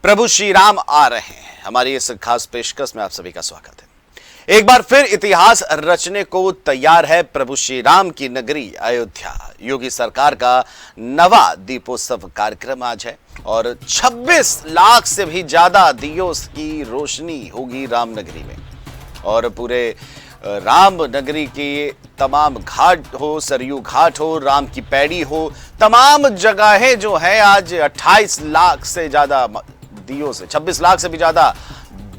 प्रभु श्री राम आ रहे हैं। हमारी इस खास पेशकश में आप सभी का स्वागत है। एक बार फिर इतिहास रचने को तैयार है प्रभु श्री राम की नगरी अयोध्या। योगी सरकार का नवा दीपोत्सव कार्यक्रम आज है और 26 लाख से भी ज्यादा दियों की रोशनी होगी रामनगरी में। और पूरे राम नगरी की तमाम घाट हो, सरयू घाट हो, राम की पैड़ी हो, तमाम जगहें जो है आज 28 लाख से ज्यादा दियों से, 26 लाख से भी ज्यादा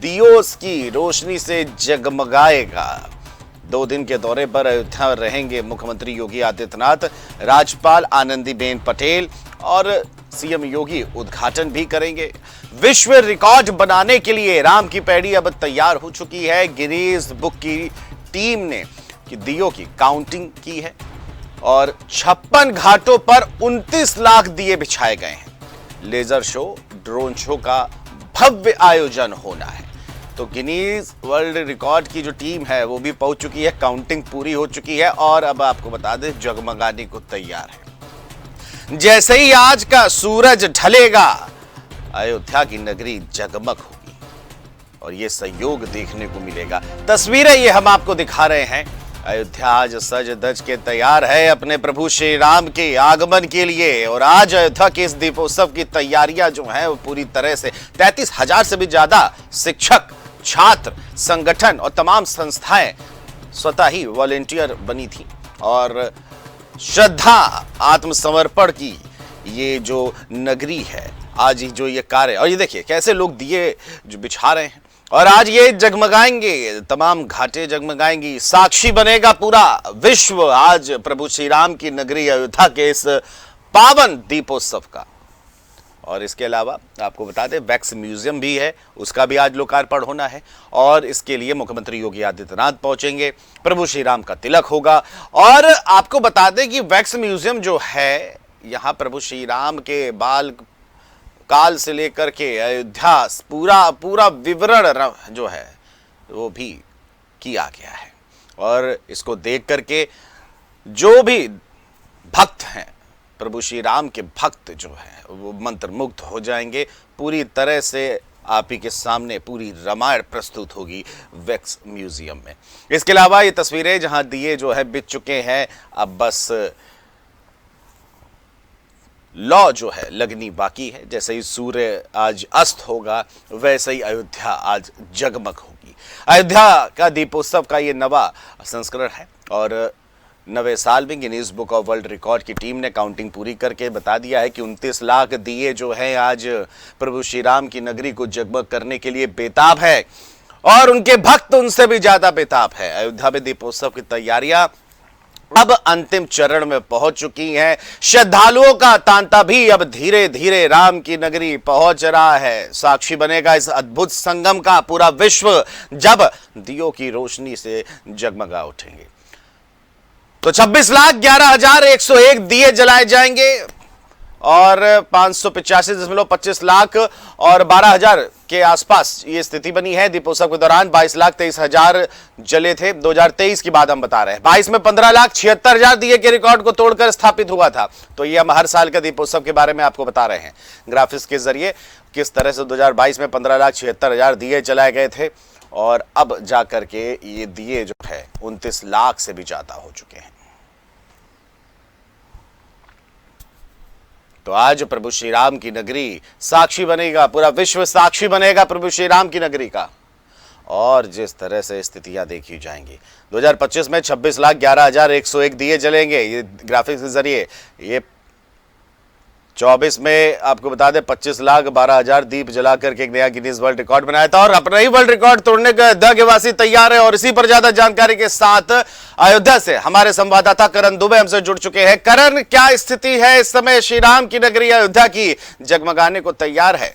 दियों की रोशनी से जगमगाएगा। 2 दिन के दौरे पर अयोध्या रहेंगे मुख्यमंत्री योगी आदित्यनाथ, राज्यपाल आनंदीबेन पटेल और सीएम योगी उद्घाटन भी करेंगे। विश्व रिकॉर्ड बनाने के लिए राम की पैड़ी अब तैयार हो चुकी है। गिनीज बुक की टीम ने दियों की काउंटिंग की है और 56 घाटों पर 29 लाख दिए बिछाए गए हैं। लेजर शो, ड्रोन शो का भव्य आयोजन होना है। तो गिनीज वर्ल्ड रिकॉर्ड की जो टीम है वो भी पहुंच चुकी है, काउंटिंग पूरी हो चुकी है और अब आपको बता दें जगमगाने को तैयार है। जैसे ही आज का सूरज ढलेगा अयोध्या की नगरी जगमग होगी और ये संयोग देखने को मिलेगा। तस्वीरें ये हम आपको दिखा रहे हैं। अयोध्या आज सज धज के तैयार है अपने प्रभु श्री राम के आगमन के लिए और आज अयोध्या के इस दीपोत्सव की तैयारियां जो हैं वो पूरी तरह से 33,000 से भी ज्यादा शिक्षक, छात्र, संगठन और तमाम संस्थाएं स्वतः ही वॉलेंटियर बनी थी और श्रद्धा, आत्मसमर्पण की ये जो नगरी है आज ही जो ये कार्य, और ये देखिए कैसे लोग दिए जो बिछा रहे हैं और आज ये जगमगाएंगे, तमाम घाटें जगमगाएंगी, साक्षी बनेगा पूरा विश्व आज प्रभु श्री राम की नगरी अयोध्या के इस पावन दीपोत्सव का। और इसके अलावा आपको बता दें वैक्स म्यूजियम भी है, उसका भी आज लोकार्पण होना है और इसके लिए मुख्यमंत्री योगी आदित्यनाथ पहुंचेंगे। प्रभु श्री राम का तिलक होगा और आपको बता दें कि वैक्स म्यूजियम जो है यहाँ प्रभु श्री राम के बाल काल से लेकर के अयोध्या पूरा विवरण जो है वो भी किया गया है और इसको देख करके जो भी भक्त हैं, प्रभु श्री राम के भक्त जो हैं वो मंत्रमुग्ध हो जाएंगे। पूरी तरह से आप ही के सामने पूरी रामायण प्रस्तुत होगी वैक्स म्यूजियम में। इसके अलावा ये तस्वीरें जहां दिए जो है बिछ चुके हैं, अब बस लौ जो है लगनी बाकी है। जैसे ही सूर्य आज अस्त होगा वैसे ही अयोध्या आज जगमग होगी। अयोध्या का दीपोत्सव का ये नवा संस्करण है और नवे साल में Guinness book of world record की टीम ने काउंटिंग पूरी करके बता दिया है कि 29 लाख दिए जो हैं आज प्रभु श्री राम की नगरी को जगमग करने के लिए बेताब है और उनके भक्त उनसे भी ज्यादा बेताब है। अयोध्या में दीपोत्सव की तैयारियां अब अंतिम चरण में पहुंच चुकी हैं। श्रद्धालुओं का तांता भी अब धीरे धीरे राम की नगरी पहुंच रहा है। साक्षी बनेगा इस अद्भुत संगम का पूरा विश्व जब दियों की रोशनी से जगमगा उठेंगे। तो 26,11,101 दिए जलाए जाएंगे और 585.25 लाख और 12,000 के आसपास ये स्थिति बनी है। दीपोत्सव के दौरान 22,23,000 जले थे। 2023 की बात हम बता रहे हैं। 22 में 15,76,000 दिए के रिकॉर्ड को तोड़कर स्थापित हुआ था। तो ये हम हर साल के दीपोत्सव के बारे में आपको बता रहे हैं ग्राफिक्स के जरिए किस तरह से 2022 में 15,76,000 दिए जलाए गए थे और अब जाकर के ये दिए जो है 29 लाख से भी ज्यादा हो चुके हैं। तो आज प्रभु श्री राम की नगरी साक्षी बनेगा, पूरा विश्व साक्षी बनेगा प्रभु श्री राम की नगरी का और जिस तरह से स्थितियां देखी जाएंगी। 2025 में 26,11,101 दिए जलेंगे ये ग्राफिक्स के जरिए। ये 24 में आपको बता दें 25,12,000 दीप जलाकर के एक नया गिनीज वर्ल्ड रिकॉर्ड बनाया था और अपना ही वर्ल्ड रिकॉर्ड तोड़ने का दगवासी तैयार है। और इसी पर ज्यादा जानकारी के साथ अयोध्या से हमारे संवाददाता करण दुबे हमसे जुड़ चुके हैं। करण, क्या स्थिति है इस समय? श्री राम की नगरी अयोध्या की जगमगाने को तैयार है।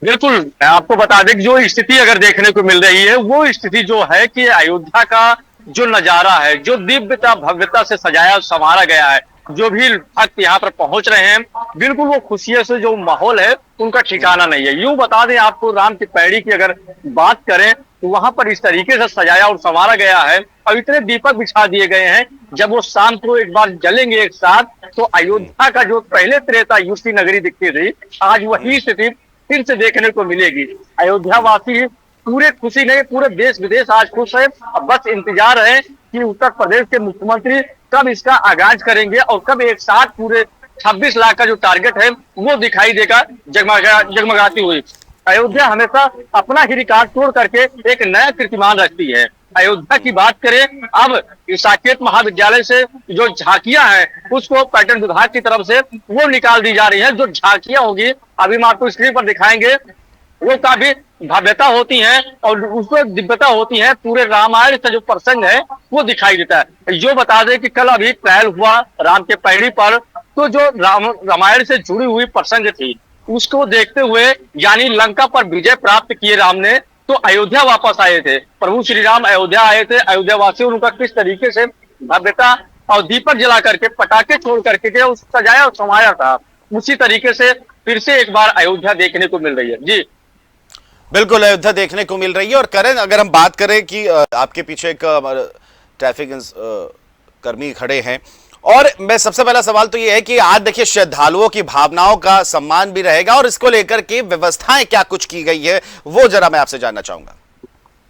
बिल्कुल, आपको बता दें कि जो स्थिति अगर देखने को मिल रही है वो स्थिति जो है कि अयोध्या का जो नजारा है, जो दिव्यता भव्यता से सजाया संवारा गया है, जो भी भक्त यहाँ पर पहुंच रहे हैं, बिल्कुल वो खुशियों से जो माहौल है उनका ठिकाना नहीं है। यूं बता दें आपको, राम की पैड़ी की अगर बात करें तो वहां पर इस तरीके से सजाया और संवारा गया है और इतने दीपक बिछा दिए गए हैं, जब वो शाम को एक बार जलेंगे एक साथ तो अयोध्या का जो पहले त्रेता युग की नगरी दिखती थी, आज वही स्थिति फिर से देखने को मिलेगी। अयोध्या वासी पूरे खुशी नहीं, पूरे देश विदेश आज खुश है। अब बस इंतजार है कि उत्तर प्रदेश के मुख्यमंत्री कब इसका आगाज करेंगे और कब एक साथ पूरे 26 लाख का जो टारगेट है वो दिखाई देगा जगमगाती हुई। अयोध्या हमेशा अपना ही रिकॉर्ड तोड़ करके एक नया कीर्तिमान रखती है। अयोध्या की बात करें, अब साकेत महाविद्यालय से जो झांकियां हैं उसको पर्यटन विभाग की तरफ से वो निकाल दी जा रही है। जो झांकियां होगी अभी हम आपको स्क्रीन पर दिखाएंगे, वो काफी भव्यता होती है और उसमें दिव्यता होती है। पूरे रामायण का जो प्रसंग है वो दिखाई देता है। जो बता दें कि कल अभी ट्रायल हुआ राम के पैड़ी पर, तो जो रामायण से जुड़ी हुई प्रसंग थी उसको देखते हुए, यानी लंका पर विजय प्राप्त किए राम ने, तो अयोध्या वापस आए थे। प्रभु श्री राम अयोध्या आए थे। अयोध्या वासियों ने उनका किस तरीके से भव्यता और दीपक जला करके, पटाखे छोड़ करके के उस सजाया और संवारा था, उसी तरीके से फिर से एक बार अयोध्या देखने को मिल रही है। जी बिल्कुल, अयोध्या देखने को मिल रही है। और करें, अगर हम बात करें कि आपके पीछे एक ट्रैफिक कर्मी खड़े हैं, और मैं सबसे पहला सवाल तो ये है कि आज देखिए श्रद्धालुओं की भावनाओं का सम्मान भी रहेगा, और इसको लेकर के व्यवस्थाएं क्या कुछ की गई है वो जरा मैं आपसे जानना चाहूंगा।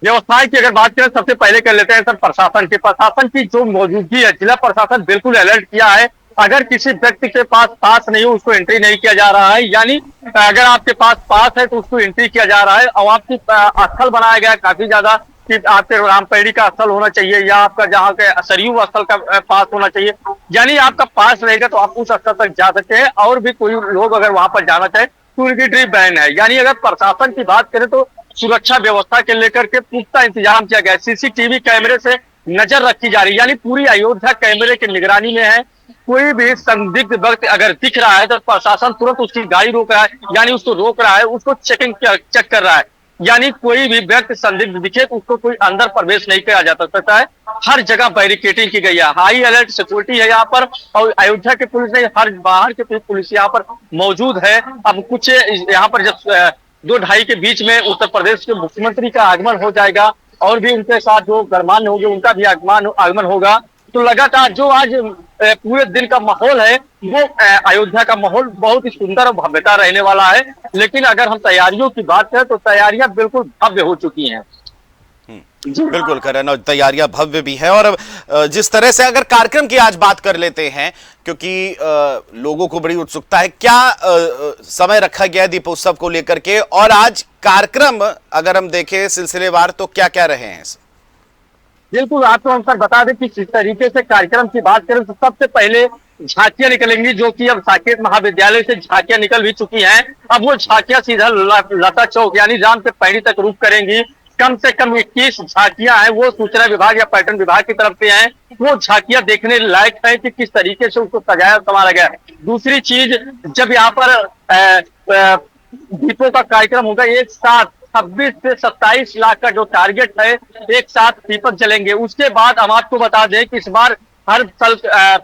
व्यवस्थाएं की अगर बात करें, सबसे पहले कर लेते हैं सर प्रशासन की जो मौजूदगी है। जिला प्रशासन बिल्कुल अलर्ट किया है। अगर किसी व्यक्ति के पास नहीं हो उसको एंट्री नहीं किया जा रहा है, यानी अगर आपके पास है तो उसको एंट्री किया जा रहा है। और आपकी स्थल बनाया गया है काफी ज्यादा कि आपके रामपेड़ी का स्थल होना चाहिए या आपका जहाँ के सरयू स्थल का पास होना चाहिए। यानी आपका पास रहेगा तो आप उस स्थल तक जा सकते हैं, और भी कोई लोग अगर वहां पर जाना चाहे तो उनकी ट्रिप बैन है। यानी अगर प्रशासन की बात करें तो सुरक्षा व्यवस्था के लेकर के पुख्ता इंतजाम किया गया है। सीसीटीवी कैमरे से नजर रखी जा रही है, यानी पूरी अयोध्या कैमरे की निगरानी में है। कोई भी संदिग्ध व्यक्ति अगर दिख रहा है तो प्रशासन तुरंत उसकी गाड़ी रोक रहा है, यानी उसको रोक रहा है, उसको चेक कर रहा है। यानी कोई भी व्यक्ति संदिग्ध दिखे तो उसको कोई अंदर प्रवेश नहीं किया जा सकता है। हर जगह बैरिकेडिंग की गई है, हाई अलर्ट सिक्योरिटी है यहाँ पर, और अयोध्या की पुलिस ने हर बाहर की पुलिस यहाँ पर मौजूद है। अब कुछ यहाँ पर जब 2-2:30 के बीच में उत्तर प्रदेश के मुख्यमंत्री का आगमन हो जाएगा और भी उनके साथ जो गणमान्य होंगे उनका भी आगमन होगा, तो लगातार जो आज पूरे दिन का माहौल है वो अयोध्या का माहौल बहुत ही सुंदर और भव्यता रहने वाला है। लेकिन अगर हम तैयारियों की बात करें तो तैयारियां बिल्कुल भव्य हो चुकी हैं। बिल्कुल करण, और तैयारियां भव्य भी है। और जिस तरह से अगर कार्यक्रम की आज बात कर लेते हैं, क्योंकि लोगों को बड़ी उत्सुकता है, क्या समय रखा गया है दीपोत्सव को लेकर के, और आज कार्यक्रम अगर हम देखें सिलसिलेवार तो क्या क्या रहे हैं? बिल्कुल, आपको हम सर बता दें कि किस तरीके से कार्यक्रम की बात करें तो सबसे पहले झांकियां निकलेंगी, जो कि अब साकेत महाविद्यालय से झांकियां निकल भी चुकी हैं। अब वो झांकियां सीधा लता चौक यानी राम के पैड़ी तक रुक करेंगी। कम से कम 21 झांकियां हैं, वो सूचना विभाग या पर्यटन विभाग की तरफ से हैं। वो झांकियां देखने लायक है कि किस तरीके से उसको सजाया संवारा गया है। दूसरी चीज, जब यहाँ पर दीपों का कार्यक्रम होगा, एक साथ 26 से 27 लाख का जो टारगेट है, एक साथ दीपक जलेंगे। उसके बाद हम आपको बता दें कि इस बार हर साल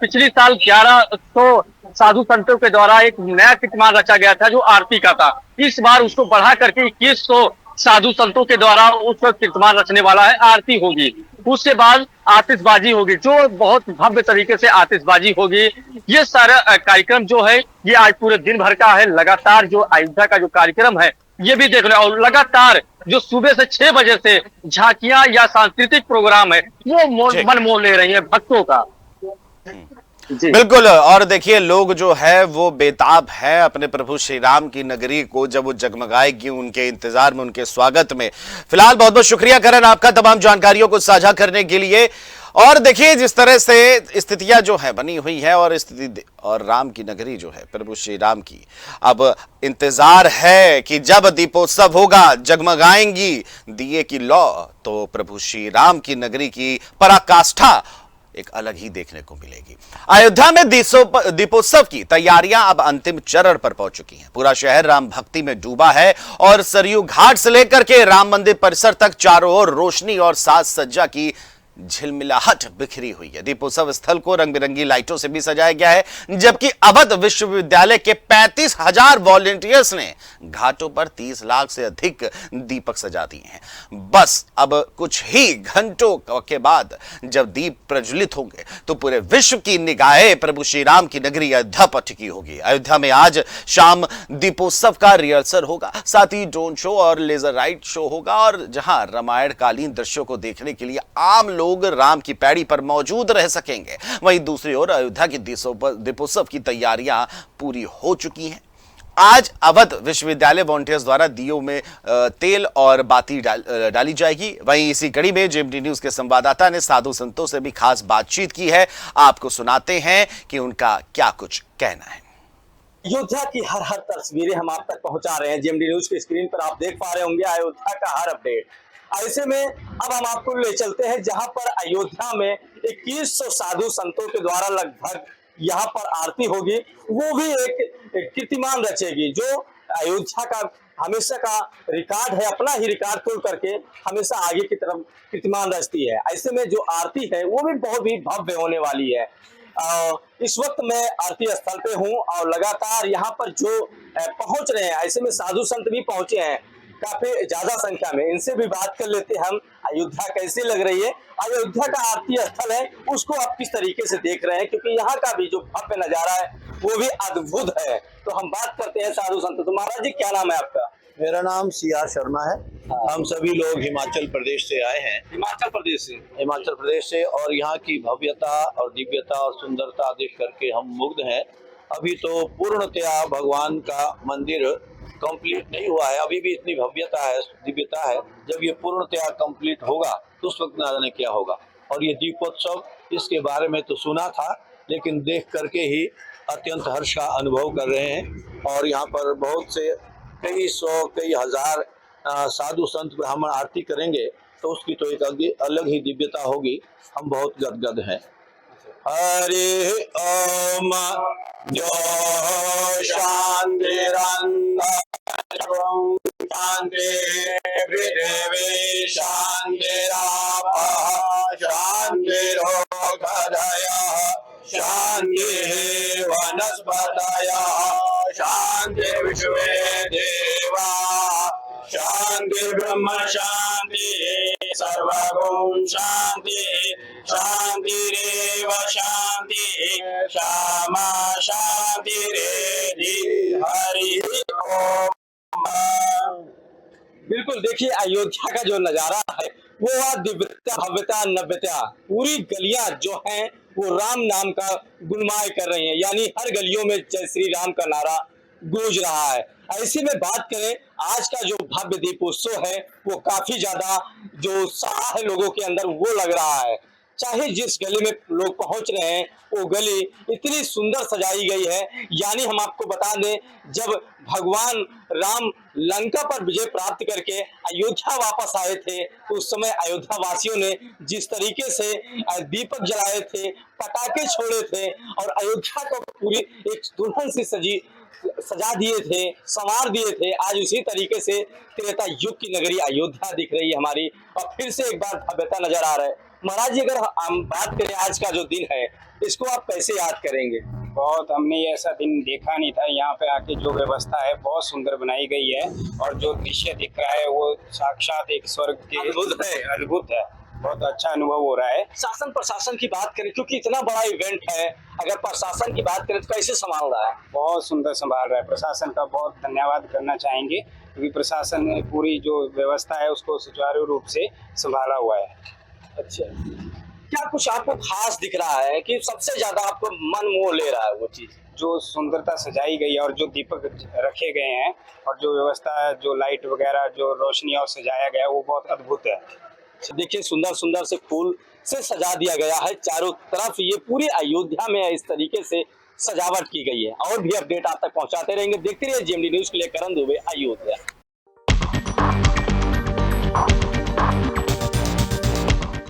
पिछली साल 1100 साधु संतों के द्वारा एक नया कीर्तिमान रचा गया था जो आरती का था। इस बार उसको बढ़ा करके 2100 साधु संतों के द्वारा उस पर कीर्तिमान रचने वाला है। आरती होगी, उसके बाद आतिशबाजी होगी, जो बहुत भव्य तरीके से आतिशबाजी होगी। ये सारा कार्यक्रम जो है ये आज पूरे दिन भर का है। लगातार जो अयोध्या का जो कार्यक्रम है ये भी देख रहे हैं, और लगातार जो सुबह से 6 बजे से झांकियां या सांस्कृतिक प्रोग्राम है वो मन मोह ले रही है भक्तों का। बिल्कुल, और देखिए लोग जो है वो बेताब है अपने प्रभु श्री राम की नगरी को जब वो जगमगाएगी, उनके इंतजार में, उनके स्वागत में। फिलहाल बहुत बहुत शुक्रिया करण आपका तमाम जानकारियों को साझा करने के लिए। और देखिए जिस तरह से स्थितियां जो है बनी हुई है, और स्थिति और राम की नगरी जो है प्रभु श्री राम की, अब इंतजार है कि जब दीपोत्सव होगा, जगमगाएंगी दिए की लौ, तो प्रभु श्री राम की नगरी की पराकाष्ठा एक अलग ही देखने को मिलेगी। अयोध्या में दीपोत्सव की तैयारियां अब अंतिम चरण पर पहुंच चुकी हैं। पूरा शहर राम भक्ति में डूबा है, और सरयू घाट से लेकर के राम मंदिर परिसर तक चारों ओर रोशनी और साज सज्जा की झिलमिलाहट बिखरी हुई है। दीपोत्सव स्थल को रंग बिरंगी लाइटों से भी सजाया गया है, जबकि अवध विश्वविद्यालय के 35,000 वॉलंटियर्स ने घाटों पर 30 लाख से अधिक दीपक सजा दिए हैं। बस अब कुछ ही घंटों के बाद जब दीप प्रज्वलित होंगे तो पूरे विश्व की निगाहें प्रभु श्री राम की नगरी अयोध्या पर टिकी होगी। अयोध्या में आज शाम दीपोत्सव का रिहर्सल होगा, साथ ही ड्रोन शो और लेजर राइड शो होगा, और जहां रामायण कालीन दृश्यों को देखने के लिए आम लोग राम की पैड़ी पर मौजूद रह सकेंगे। वहीं दूसरी ओर अयोध्या की दीपोत्सव की तैयारियां पूरी हो चुकी हैं। आज अवध विश्वविद्यालय वॉलंटियर्स द्वारा दियों में तेल और बाती डाली जाएगी। वहीं इसी कड़ी में जेएमडी न्यूज के संवाददाता ने साधु संतों से भी खास बातचीत की है। आपको सुनाते हैं कि उनका क्या कुछ कहना है। अयोध्या की हर हर तस्वीरें हम आप तक पहुंचा रहे हैं। जेएमडी न्यूज के स्क्रीन पर आप देख पा रहे होंगे अयोध्या का हर अपडेट। ऐसे में अब हम आपको ले चलते हैं जहां पर अयोध्या में 2100 साधु संतों के द्वारा लगभग यहाँ पर आरती होगी। वो भी एक कीर्तिमान रचेगी जो अयोध्या का हमेशा का रिकॉर्ड है, अपना ही रिकॉर्ड तोड़ करके हमेशा आगे की तरफ कीर्तिमान रचती है। ऐसे में जो आरती है वो भी बहुत ही भव्य होने वाली है। इस वक्त मैं आरती स्थल पे हूँ और लगातार यहाँ पर जो पहुंच रहे हैं, ऐसे में साधु संत भी पहुंचे हैं काफी ज्यादा संख्या में। इनसे भी बात कर लेते हैं हम, अयोध्या कैसी लग रही है, अयोध्या का आरती स्थल है उसको आप किस तरीके से देख रहे हैं, क्योंकि यहाँ का भी जो भव्य नजारा है वो भी अद्भुत है। तो हम बात करते हैं साधु संत। तो महाराज जी क्या नाम है आपका? मेरा नाम सीआर शर्मा है। हम सभी लोग हिमाचल प्रदेश से आए हैं। हिमाचल प्रदेश से? हिमाचल प्रदेश से, और यहाँ की भव्यता और दिव्यता और सुंदरता देख करके हम मुग्ध हैं। अभी तो पूर्णतया भगवान का मंदिर कंप्लीट नहीं हुआ है, अभी भी इतनी भव्यता है, दिव्यता है। जब ये पूर्णतया कंप्लीट होगा तो उस वक्त ना जाने क्या होगा। और ये दीपोत्सव, इसके बारे में तो सुना था, लेकिन देख करके ही अत्यंत हर्ष का अनुभव कर रहे हैं। और यहाँ पर बहुत से कई सौ कई हजार साधु संत ब्राह्मण आरती करेंगे तो उसकी तो एक अलग ही दिव्यता होगी। हम बहुत गदगद हैं। हरे ओम जो शांति शांति पृथ्वी शांतिरापः शांतिरोषधयः शांति वनस्पतयः शांति विश्वे देवा शांति ब्रह्म शांति सर्वगुण शांति शांतिरेव शांति क्षमा शांतिरेधि हरि ओम। बिल्कुल, देखिए अयोध्या का जो नजारा है वो दिव्यता भव्यता नव्यता, पूरी गलियां जो हैं वो राम नाम का गुणमाय कर रही हैं, यानी हर गलियों में जय श्री राम का नारा गूंज रहा है। ऐसे में बात करें आज का जो भव्य दीपोत्सव है वो काफी ज्यादा जो उत्साह है लोगों के अंदर वो लग रहा है। चाहे जिस गली में लोग पहुंच रहे हैं वो गली इतनी सुंदर सजाई गई है, यानी हम आपको बता दें जब भगवान राम लंका पर विजय प्राप्त करके अयोध्या वापस आए थे तो उस समय अयोध्या वासियों ने जिस तरीके से दीपक जलाए थे, पटाखे छोड़े थे और अयोध्या को पूरी एक दुल्हन से सजा दिए थे, संवार दिए थे, आज उसी तरीके से त्रेता युग की नगरी अयोध्या दिख रही है हमारी, और फिर से एक बार भव्यता नजर आ रहा है। महाराज जी अगर हम बात करें आज का जो दिन है इसको आप कैसे याद करेंगे? बहुत हमने ऐसा दिन देखा नहीं था। यहाँ पे आके जो व्यवस्था है बहुत सुंदर बनाई गई है और जो दृश्य दिख रहा है वो साक्षात एक स्वर्ग के अद्भुत है। बहुत अच्छा अनुभव हो रहा है। शासन प्रशासन की बात करें, क्योंकि इतना बड़ा इवेंट है, अगर प्रशासन की बात करें तो कैसे संभाल रहा है? बहुत सुंदर संभाल रहा है। प्रशासन का बहुत धन्यवाद करना चाहेंगे क्योंकि प्रशासन ने पूरी जो व्यवस्था है उसको सुचारू रूप से संभाला हुआ है। अच्छा, क्या कुछ आपको खास दिख रहा है कि सबसे ज्यादा आपको मन मोह ले रहा है वो चीज? जो सुंदरता सजाई गई है और जो दीपक रखे गए हैं और जो व्यवस्था है, जो लाइट वगैरह, जो रोशनी और सजाया गया है वो बहुत अद्भुत है। देखिए सुंदर सुंदर से फूल से सजा दिया गया है चारों तरफ। ये पूरी अयोध्या में इस तरीके से सजावट की गई है। और भी अपडेट आप तक पहुंचाते रहेंगे। देखते रहिए जेएमडी न्यूज के लिए करण दुबे, अयोध्या।